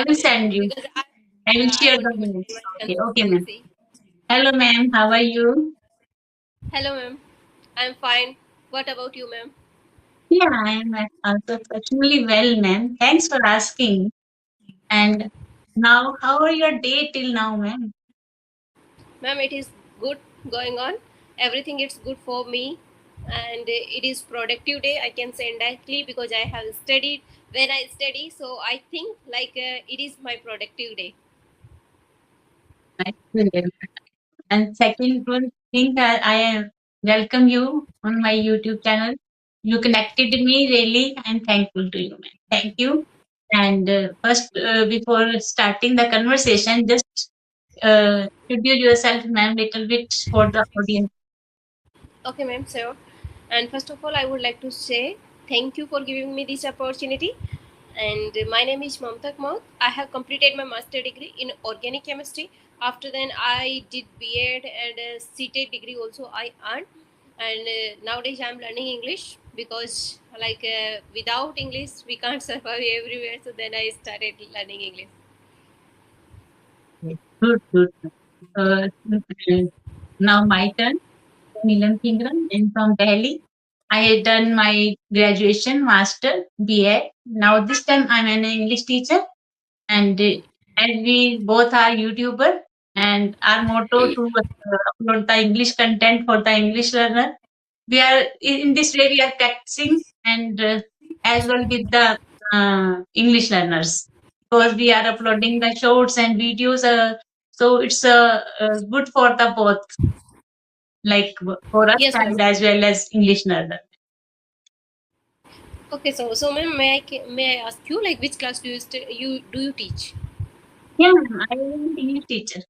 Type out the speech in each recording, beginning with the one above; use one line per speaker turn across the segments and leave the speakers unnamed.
will send you.
because
I will
I
share
want
the
to
links.
motivate
Okay,
myself.
okay,
So
ma'am.
see.
Hello, ma'am. How are you?
Hello, ma'am. I'm fine. What about you, ma'am?
Yeah, I am also extremely well, ma'am. Thanks for asking. And now, how are your day till now, ma'am?
Ma'am, it is good going on. Everything is good for me, and it is productive day. I can say indirectly because I have studied when I study. So I think like it is my productive day.
Nice to hear. And second one thing that I am welcome you on my YouTube channel. You connected me really. I'm thankful to you, ma'am. Thank you. And first, before starting the conversation, just introduce yourself, ma'am, little bit for the audience.
Okay, ma'am. So, and first of all, I would like to say thank you for giving me this opportunity. And my name is Mamta Kmaut. I have completed my master degree in organic chemistry. After then, I did B.Ed and a CTEC degree also I earned. And nowadays, I'm learning English because like without English, we can't survive everywhere. So then I started learning English.
Yes, good, good. Uh, Now my turn. Milan Thingran. I'm from Delhi. I had done my graduation, master, BA. Now this time I'm an English teacher, and as we both are YouTuber, and our motto to upload the English content for the English learner. We are in this way we are practicing and as well with the English learners because we are uploading the shorts and videos. So it's good for the both, like for us
Yes, ma'am.
and as well as English learner.
Okay, so ma'am, may I ask you like which class do you teach?
Yeah, I am an English teacher.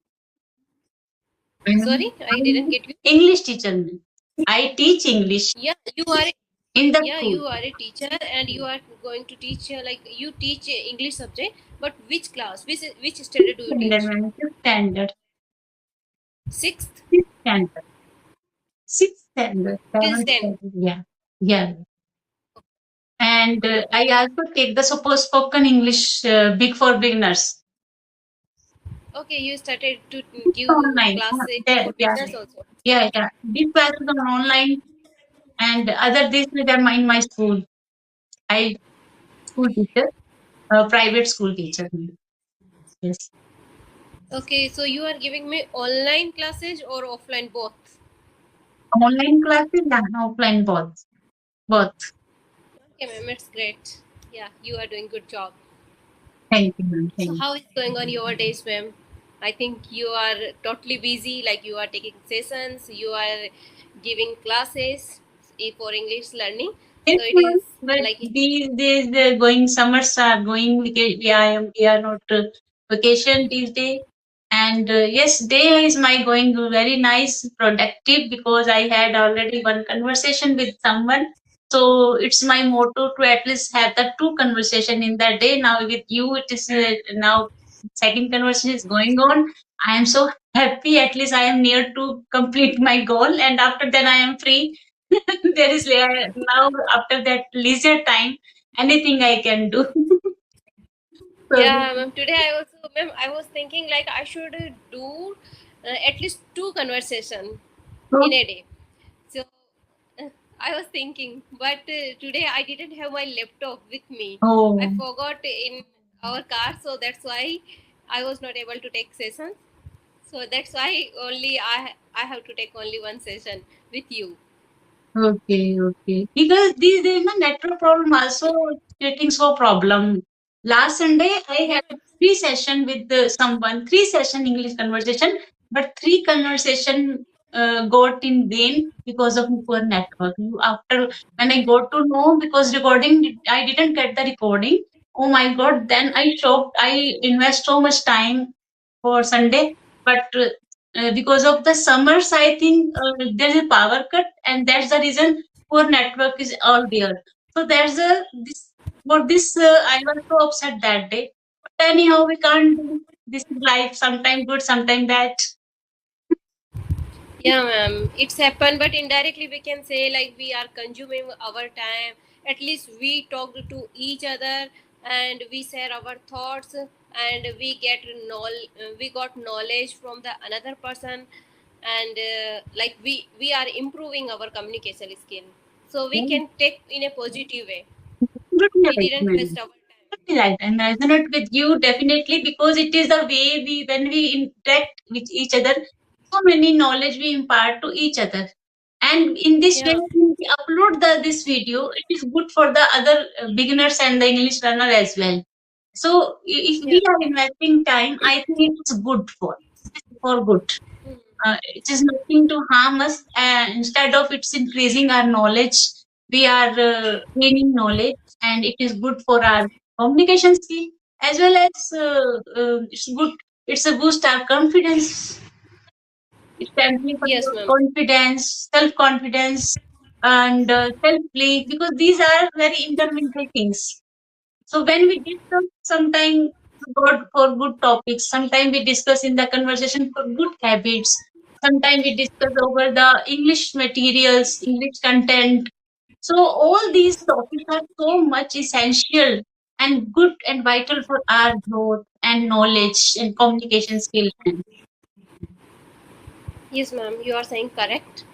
Sorry, I didn't get you.
English teacher. I teach English
Yeah, you are.
in the
Yeah,
school.
you are a teacher and you are going to teach like you teach English subject, but which class, which standard do you
Standard,
teach?
ma'am. Fifth standard.
Sixth
Fifth standard. Sixth standard.
till
Seventh
10.
standard. Yeah. Yeah. And I also take the spoken English big for beginners.
Okay, you started to give
Online.
classes
There,
for
yeah.
beginners also.
Yeah, yeah. These classes are online and other these are in my school. I school teacher, private school teacher. Yes.
Okay, so you are giving me online classes or offline both?
Online classes and offline both. Both.
Okay, ma'am, it's great. Yeah, you are doing good job.
Thank you, ma'am.
So
Thank
how is going on your days, ma'am? I think you are totally busy, like you are taking sessions, you are giving classes for English learning.
you.
So it
Yes,
is
but
like
these days the going summers are going we are not vacation these days. And yes, day is my going very nice, productive because I had already one conversation with someone. So it's my motto to at least have the two conversation in that day. Now with you, it is now second conversation is going on. I am so happy. At least I am near to complete my goal, and after that I am free. There is now after that leisure time, anything I can do. So,
yeah, ma'am. Today I also, ma'am, I was thinking like I should do at least two conversation in
so
a day. So uh, I was thinking, but today I didn't have my laptop with me. I
oh,
forgot in our car, so that's why I was not able to take sessions. So that's why only I have to take only one session with you.
okay, okay. Because these days, na network problem also getting so problem. Last Sunday, I
Yeah.
had three session with someone, three session English conversation, but three conversation got in vain because of poor network. After when I got to know because recording, I didn't get the recording. Oh my God! Then I shocked. I invest so much time for Sunday, but because of the summers, I think there is a power cut, and that's the reason poor network is all there. So there's a this for this I was so upset that day. But anyhow, we can't do this is life. Sometimes good, sometimes bad.
Yeah, ma'am. It's happened, but indirectly we can say like we are consuming our time. At least we talk to each other and we share our thoughts and we got knowledge from the another person, and like we are improving our communication skill, so we
Yeah.
can take in a positive way.
Absolutely
We
right,
didn't waste
ma'am.
our time.
Absolutely right. And I resonate with you definitely because it is the way we, when we interact with each other, so many knowledge we impart to each other. And in this way,
Yeah.
when we upload this video, it is good for the other beginners and the English learner as well. So if
Yeah.
we are investing time, I think it's good for good.
Mm.
It is nothing to harm us. Instead of it's increasing our knowledge, we are gaining knowledge, and it is good for our communication skill as well as it's good. It's a boost our confidence. It amplify
Yes,
your
ma'am.
confidence, self confidence, and self belief because these are very intermingled things. So when we discuss sometime about for good topics, sometimes we discuss in the conversation for good habits, sometimes we discuss over the English materials, English content. So all these topics are so much essential and good and vital for our growth and knowledge and communication skills.
Yes, ma'am, you are saying correct.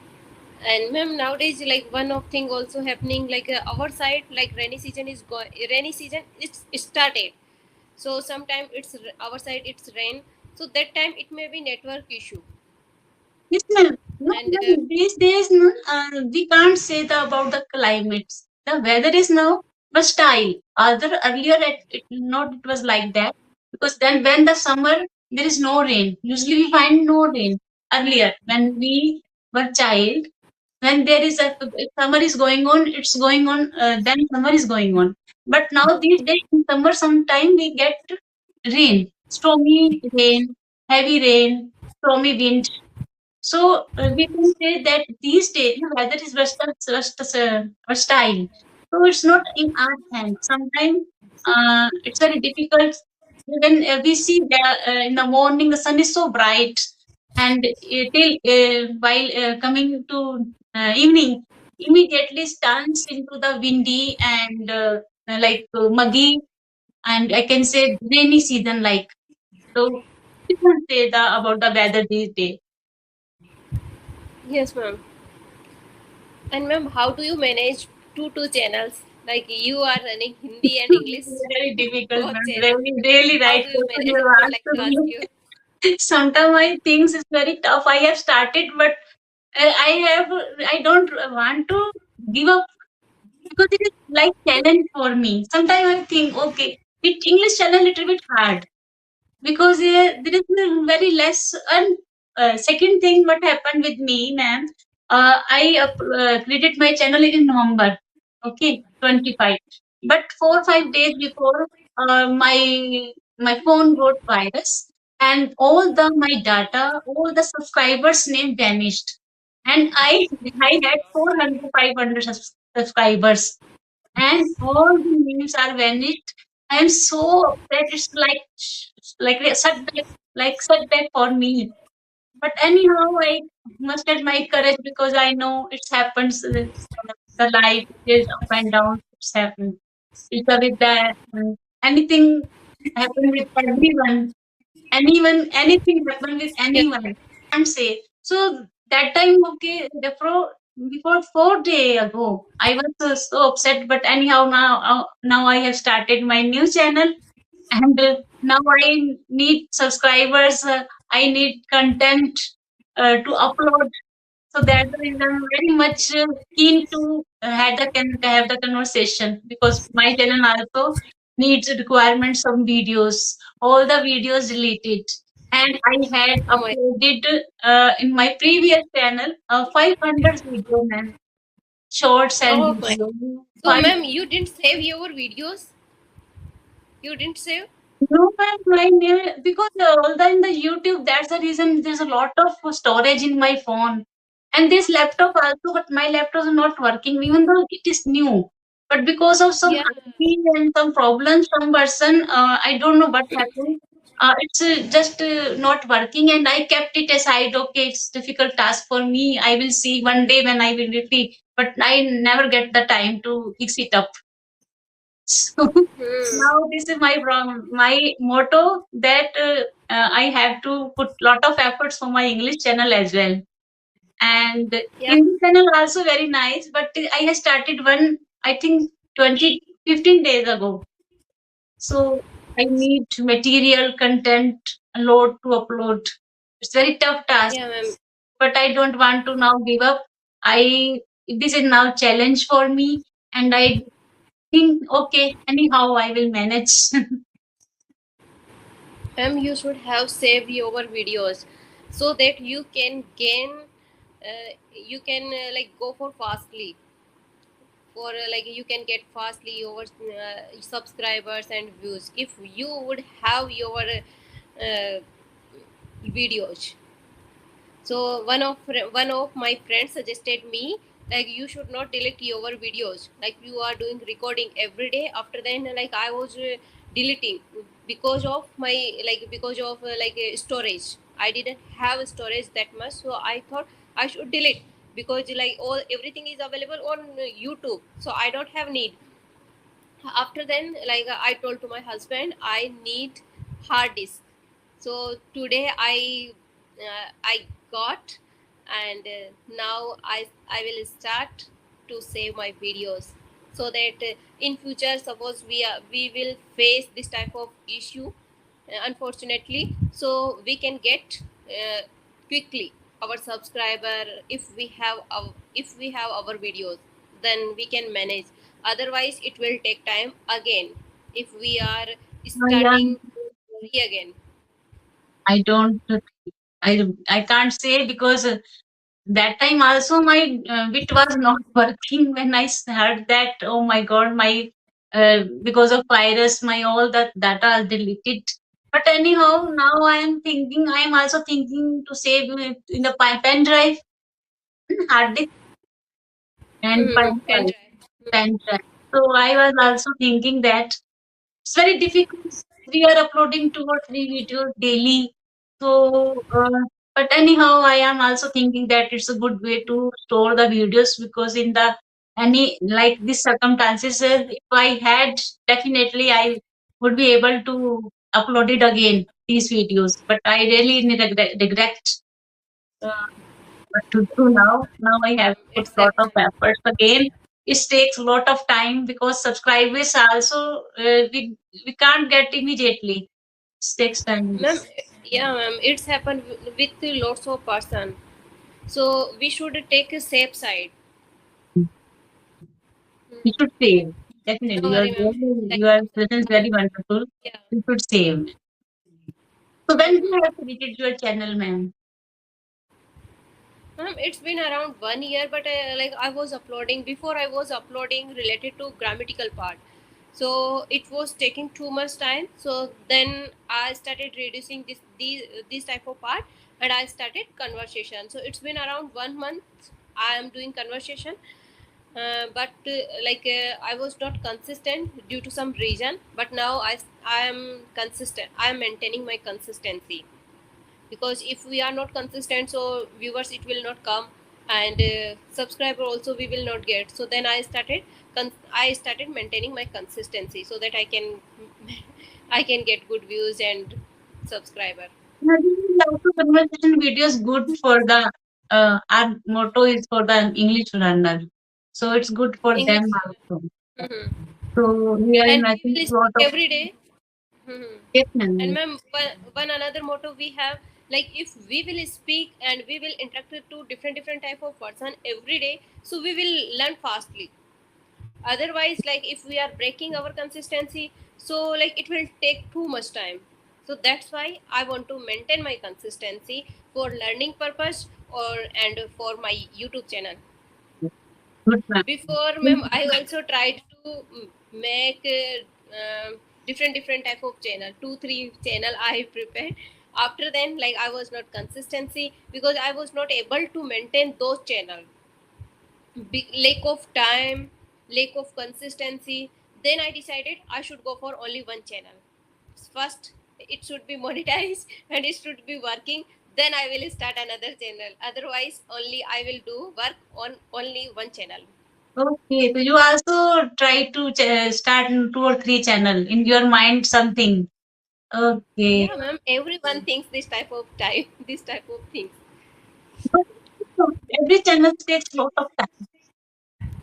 And ma'am, nowadays like one of thing also happening, like our side, like rainy season it's started, so sometime our side it's rain, so that time it may be network issue.
Yes, ma'am. No,
And
ma'am, these days, no, we can't say about the climates. The weather is now versatile. Other earlier, it was like that because then when the summer there is no rain. Usually, we find no rain earlier when we were child. When there is a if summer is going on, it's going on. Then summer is going on. But now these days in summer, sometime we get rain, stormy rain, heavy rain, stormy wind. So we can say that these days the weather is versatile. So it's not in our hand. Sometimes it's very difficult. When we see that in the morning the sun is so bright, and till while coming to evening, immediately turns into the windy and muggy, and I can say rainy season like. So we can say about the weather these days.
yes, ma'am. And ma'am, how do you manage two channels? Like you are running Hindi and English
Very difficult,
both
ma'am.
channels.
Really, really
How
right
do you
question
manage?
you
I would
asked
like to
to
ask
me.
you.
Sometimes I think it's very tough. I have started, but I have, I don't want to give up because it is like challenge for me. Sometimes I think, okay, it English channel little bit hard because there is very less. And second thing, what happened with me, ma'am, I created my channel in November, okay, 25. But 4 or 5 days before, my phone got virus, and all the my data, all the subscribers' name vanished, and I had 400 500 subscribers, and all the names are vanished. I am so upset. It's like a setback, like setback for me. But anyhow, I mustered my courage because I know it happens. The life is up and down. It's happened. It's with that. Anything happen with everyone. Anyone, anything happen with
Yes,
anyone. Can't say. So that time, okay, before 4 day ago, I was so upset. But anyhow, now I have started my new channel, and now I need subscribers. I need content to upload. So that's the reason I'm very much keen to have the conversation because my channel also needs requirements of videos. All the videos deleted, and I had
oh my.
uploaded in my previous channel 500 video, man, shorts and
Oh my.
video.
So
Five.
ma'am, you didn't save your videos. You didn't save.
No, my name because all the in the YouTube. That's the reason there's a lot of storage in my phone, and this laptop also. But my laptop is not working, even though it is new. But because of some
Yeah.
IT and some problems, some person, I don't know what happened. It's just not working, and I kept it aside. Okay, it's difficult task for me. I will see one day when I will be free, but I never get the time to fix it up. So
Hmm.
now this is my motto that I have to put lot of efforts for my English channel as well. And
Yeah.
Hindi channel also very nice, but I have started one, I think 15 days ago. So I need material content a lot to upload. It's very tough task,
Yeah, ma'am.
but I don't want to now give up. I This is now challenge for me, and I think okay, anyhow I will manage.
You should have saved your videos so that you can gain. You can like go for fastly for like you can get fastly your subscribers and views if you would have your videos. So one of my friends suggested me like you should not delete your videos like you are doing recording every day. After then like I was deleting because of my because of storage. I didn't have storage that much, so I thought I should delete because like all everything is available on YouTube, so I don't have need. After then like I told to my husband I need hard disk. So today I got, and now I will start to save my videos so that in future suppose we will face this type of issue unfortunately, so we can get quickly our subscriber. If we have our videos, then we can manage. Otherwise it will take time again if we are
Yeah,
starting again.
I don't. I can't say because that time also my bit was not working when I heard that. Oh my God, my because of virus, my all that data are deleted. But anyhow, now I am thinking. I am also thinking to save it in the pen drive, hard disk, and
Mm-hmm. Pen drive.
pen drive. So I was also thinking that it's very difficult. We are uploading 2 or 3 videos daily. So, but anyhow, I am also thinking that it's a good way to store the videos because in the any like these circumstances, if I had definitely I would be able to upload it again these videos. But I really regret uh, what to do now. Now I have to put lot of
Exactly.
efforts again. It takes a lot of time because subscribers also we can't get immediately. It takes time.
Ma'am, yeah, ma'am, it's happened with lots of person. So we should take a safe side.
You should save.
No
Definitely,
worry, ma'am. Like,
your presence very wonderful.
yeah.
You should save. So when
Mm-hmm.
you have created your channel, ma'am?
Ma'am, it's been around 1 year, but like I was uploading before. I was uploading related to grammatical part, so it was taking too much time. So then I started reducing this type of part, and I started conversation. So it's been around 1 month. I am doing conversation, but I was not consistent due to some reason. But now I am consistent. I am maintaining my consistency because if we are not consistent, so viewers it will not come, and subscriber also we will not get. So then I started maintaining my consistency so that I can I can get good views and subscriber.
Yeah, this is also conversation videos good for the our motto is for the English learner. So it's good for them
English.
also.
Mhm.
So we are
And we
investing
will
a lot
speak
of
every day. Mhm. And
definitely.
ma'am, one another motto we have, like if we will speak and we will interact with two different type of person every day, so we will learn fastly. Otherwise like if we are breaking our consistency, so like it will take too much time. So that's why I want to maintain my consistency for learning purpose or and for my YouTube channel.
Good ma'am.
Before ma'am I also tried to make different type of channel, 2 3 channel I prepared. After then like I was not consistency because I was not able to maintain those channel. Big lack of time, lack of consistency. Then I decided I should go for only one channel. First it should be monetized and it should be working, then I will start another channel. Otherwise only I will do work on only one channel.
Okay, so you also try to start 2 or 3 channel in your mind something. Okay.
Yeah, ma'am. Everyone thinks this type of type, this type of things.
But every channel takes lot of time.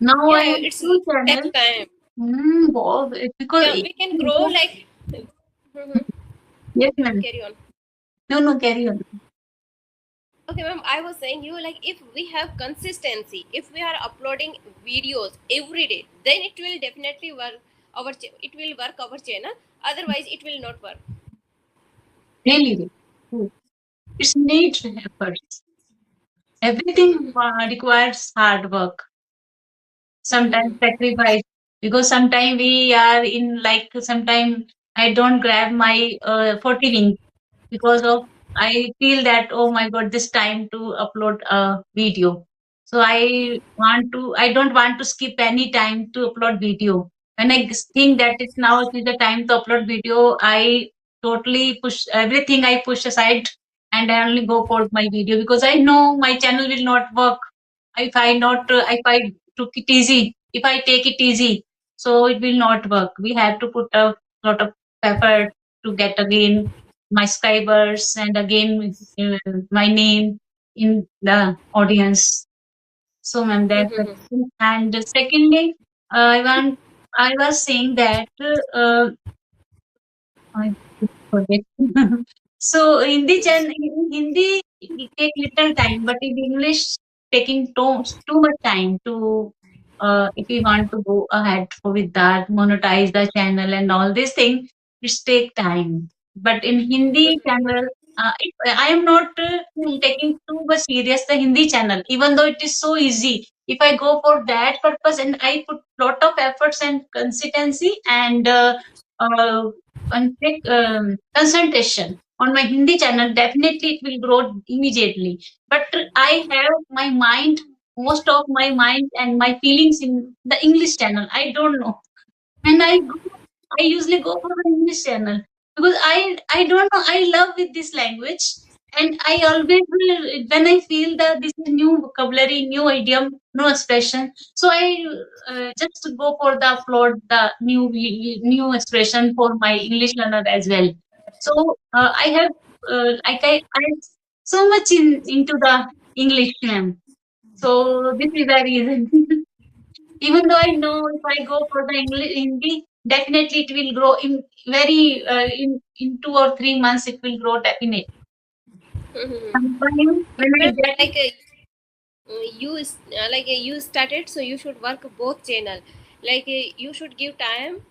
Now I
Yeah,
have
it's
2 channels.
takes time.
Wow, because
Yeah, we can grow like. Mhm.
yes,
Okay, ma'am.
ma'am.
Carry on.
No, no, carry on.
Okay, ma'am. I was saying you like if we have consistency, if we are uploading videos every day, then it will definitely work. It will work our channel. Otherwise, it will not work.
Really, really. It's need efforts. Everything
Mhm.
requires hard work. Sometimes
Mhm.
sacrifice because sometimes we are in like sometimes I don't grab my 40 links because of I feel that oh my god this time to upload a video. So I don't want to skip any time to upload video. When I think that it's now it is the time to upload video, I totally push everything I push aside and I only go for my video because I know my channel will not work if I took it easy, if I take it easy, so it will not work. We have to put a lot of effort to get again my subscribers and again my name in the audience. So, ma'am, that's the
Mhm.
thing. And secondly, I was saying that I forget. So in Hindi it take little time, but in English taking too much time to if we want to go ahead with that, monetize the channel and all these things, it take time. But in Hindi channel, I am not taking too much serious the Hindi channel, even though it is so easy. If I go for that purpose and I put lot of efforts and consistency uh, and take concentration on my Hindi channel, definitely it will grow immediately. But I have my mind, most of my mind and my feelings in the English channel. I don't know, and I usually go for the English channel because I don't know. I love with this language, and I always when I feel that this is new vocabulary, new idiom, new expression, so I just go for the upload the new expression for my English learner as well. So I have I so much into the English, ma'am. So this is the reason. Even though I know if I go for the English Hindi, definitely it will grow in very in 2 or 3 months. It will grow definitely.
Mhm.
Sometimes when
Okay,
I
ma'am.
get
You started, so you should work both channel. You should give time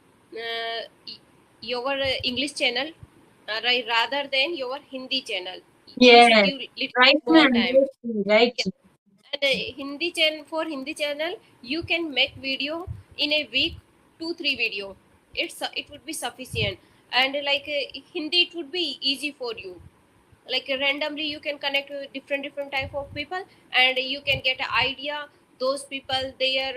your English channel, right, rather than your Hindi channel. You should
yes,
give little
right,
more
ma'am,
time.
right, right.
Yeah. And Hindi channel, you can make video in a week, 2 3 video. It would be sufficient. And Hindi, it would be easy for you. Randomly you can connect with different type of people, and you can get an idea those people their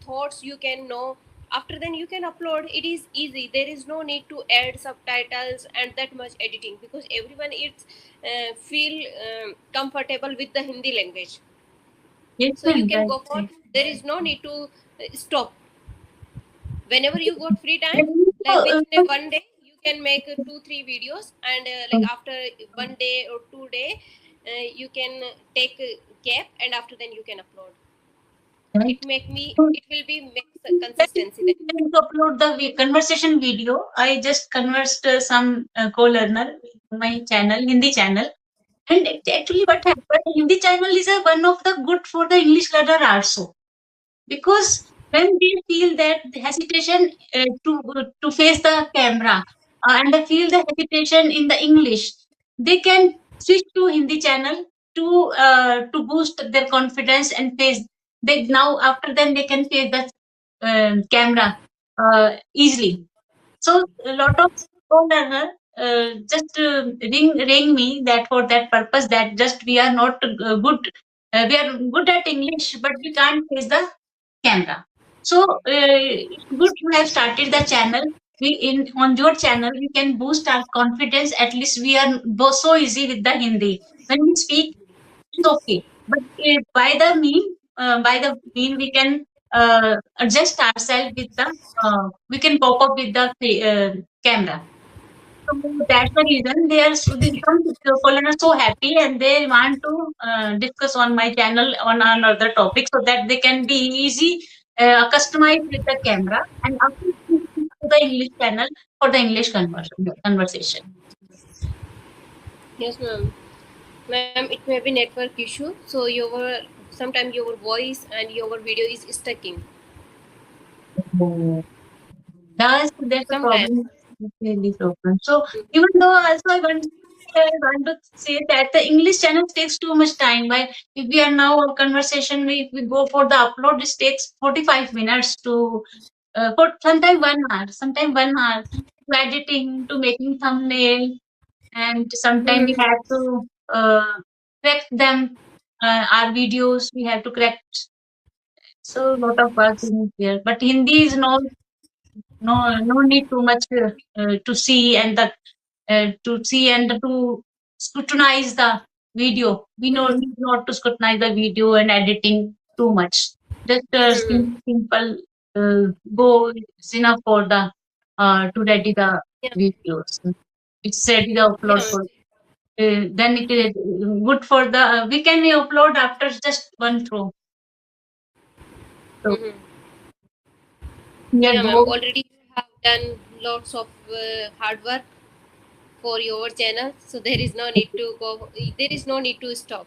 thoughts you can know. After then you can upload. It is easy. There is no need to add subtitles and that much editing, because everyone is feel comfortable with the Hindi language.
Yes,
So you
ma'am,
can
right,
go for.
right.
There is no need to stop. Whenever you got free time, like
So,
within a one day you can make 2 3 videos, and after 1 day or 2 day, you can take a gap, and after then you can upload.
right.
It will be make consistency then.
To upload the conversation video, I just conversed some co-learner in my channel, Hindi channel. And actually, what happened? Hindi channel is one of the good for the English learner also because when they feel that the hesitation to face the camera and they feel the hesitation in the English, they can switch to Hindi channel to boost their confidence and face. They now after then they can face the camera easily. So a lot of co-learner just ring me that for that purpose that just we are not good. We are good at English, but we can't face the camera. So it's good to have started the channel. We in on your channel we can boost our confidence. At least we are both so easy with the Hindi. When we speak, it's okay. But by the mean, by the mean we can adjust ourselves with the we can pop up with the camera. So that's the reason they are some people are so happy and they want to discuss on my channel on another topic so that they can be easy customized with the camera and after to the English channel for the English conversation.
Yes, ma'am. Ma'am, it may be network issue, so your sometimes your voice and your video is stucking.
Oh. That's a
Sometimes.
problem. It's really problem. So even though also I want to say that the English channel takes too much time. But if we are now a conversation, we go for the upload, it takes 45 minutes to for sometimes 1 hour, sometimes 1 hour to editing, to making thumbnail, and sometimes we
Mm-hmm.
have to correct them. Our videos we have to correct. So lot of work in here. But Hindi is no need too much to see and the to see and to scrutinize the video. We know
Mm-hmm.
need not to scrutinize the video and editing too much. Just
Mm-hmm.
simple go is enough for the to ready the
Yeah.
videos. It's ready the upload
Yeah.
for then it is good for the we can upload after just one throw. So
Mm-hmm.
yeah,
Yeah, ma'am.
go.
Already you have done lots of hard work for your channel, so there is no need to go. There is no need to stop.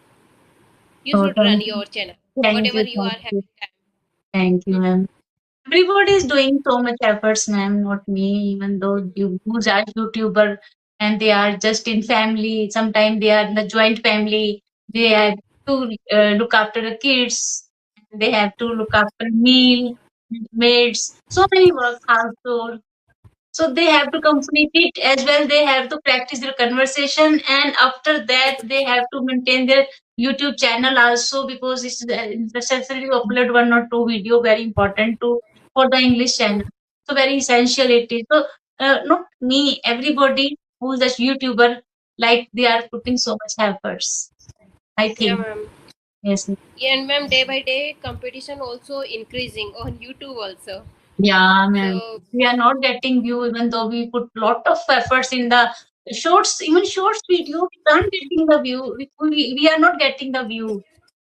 You
Oh,
should run your channel,
thank
whatever
you,
you are
thank you,
having time.
thank you, ma'am. Everybody is doing so much efforts, ma'am, not me, even though you who's a YouTuber and they are just in family. Sometimes they are in the joint family. They have to look after the kids. They have to look after meal, maids, so many work household. So they have to complete it as well. They have to practice their conversation, and after that, they have to maintain their YouTube channel also because it's necessary to upload one or two video. Very important to for the English channel. So very essential it is. So not me, everybody who's a YouTuber, like they are putting so much efforts. I
Yeah,
think
ma'am.
yes.
Yeah, and ma'am, day by day, competition also increasing on YouTube also.
Yeah, ma'am.
So,
We are not getting view even though we put lot of efforts in the shorts, even shorts video, we can't getting the view. We are not getting the view.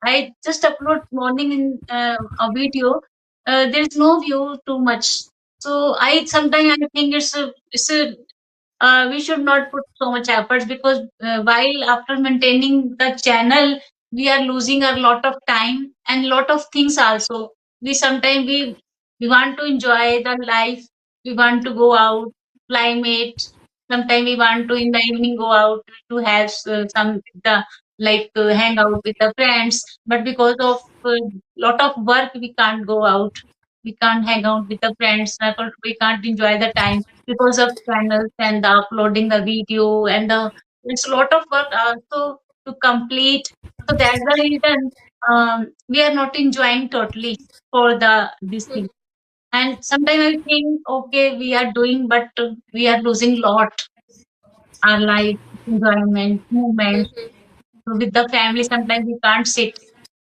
I just upload morning in a video. There is no view too much. So I sometimes I think it's a we should not put so much efforts because while after maintaining the channel we are losing a lot of time and lot of things also. We sometimes we want to enjoy the life, we want to go out climate, sometimes we want to in the evening go out to have some the like hang out with the friends, but because of lot of work we can't go out, we can't hang out with the friends, we can't enjoy the time because of channels and the uploading the video and the it's a lot of work also to complete. So that's the reason we are not enjoying totally for the this thing. And sometimes I think okay we are doing but we are losing lot our life enjoyment movement.
mhm.
So with the family sometimes we can't sit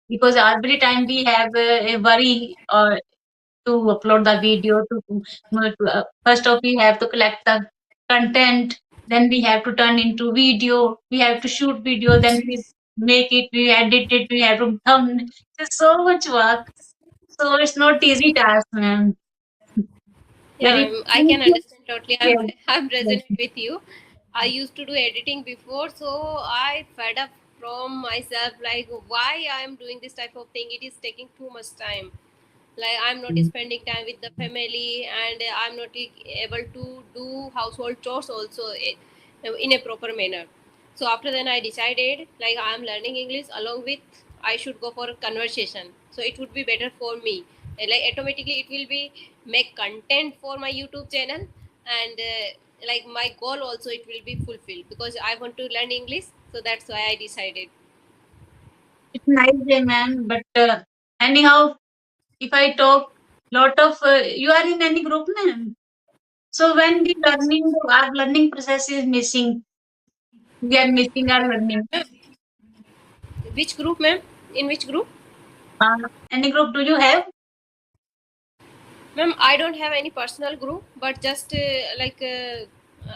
because every time we have a worry to upload the video first off we have to collect the content, then we have to turn into video, we have to shoot video, then we make it, we edit it, we have to there's so much work, so it's not easy task, man.
Yeah,
Very
I can understand totally.
yeah.
I'm resonant with you. I used to do editing before, so I fed up from myself. Like, why I'm doing this type of thing? It is taking too much time. Like, I'm not spending time with the family, and I'm not able to do household chores also in a proper manner. So after then, I decided like I'm learning English along with I should go for a conversation. So it would be better for me. Like automatically, it will be make content for my YouTube channel, and like my goal also it will be fulfilled because I want to learn English. So that's why I decided.
It's nice day, man, but anyhow if I talk lot of you are in any group, man, so when the learning our learning process is missing, we are missing our learning.
Which group, ma'am? In which group?
Any group do you have?
Ma'am, I don't have any personal group, but just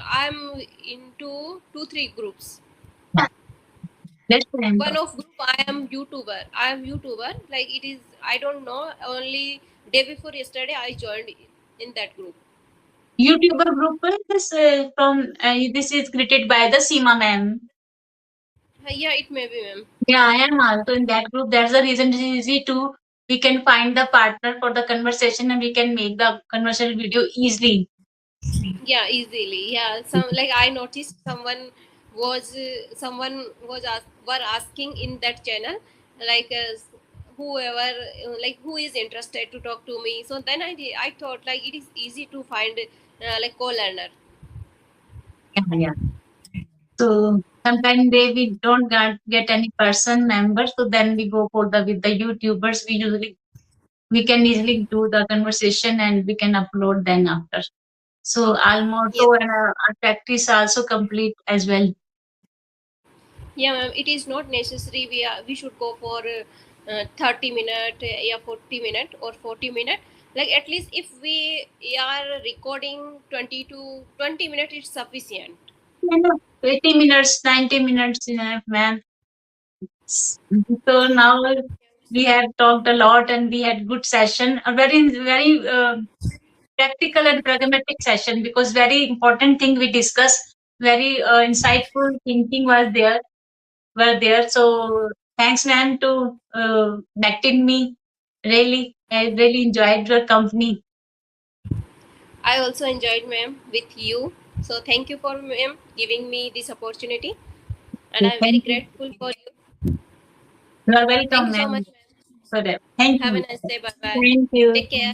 I'm into 2 3 groups.
That's fine.
One of group I am YouTuber. I am YouTuber. Like it is, I don't know. Only day before yesterday I joined in that group.
YouTuber group is this is created by the Seema ma'am.
Yeah, it may be, ma'am.
Yeah, I am also in that group. That's the reason it is easy to we can find the partner for the conversation and we can make the conversation video easily.
Yeah, easily. Yeah, some like I noticed someone was were asking in that channel, like whoever like who is interested to talk to me. So then I thought like it is easy to find like co-learner.
Yeah, yeah. So sometimes we don't get any person member, so then we go for the with the YouTubers. We can easily do the conversation and we can upload then after. So our
Yes.
motto and our practice also complete as well.
Yeah, ma'am. It is not necessary. We should go for 30 minute, yeah, 40 minute or 40 minute. Like at least if we are recording 20 to 20 minutes, it's sufficient.
You know, 80 minutes, 90 minutes enough, man. So now we had talked a lot and we had good session, a very practical and pragmatic session because very important thing we discussed, very insightful thinking were there. So thanks, ma'am, to connecting me. Really, I really enjoyed your company.
I also enjoyed, ma'am, with you. So thank you for, ma'am, giving me this opportunity, and
So
I'm very
thank you.
grateful for you.
You are
Thank
welcome,
you so much,
ma'am,
ma'am.
for that. Thank
Have a
you.
nice day. Bye bye.
Thank you.
Take care.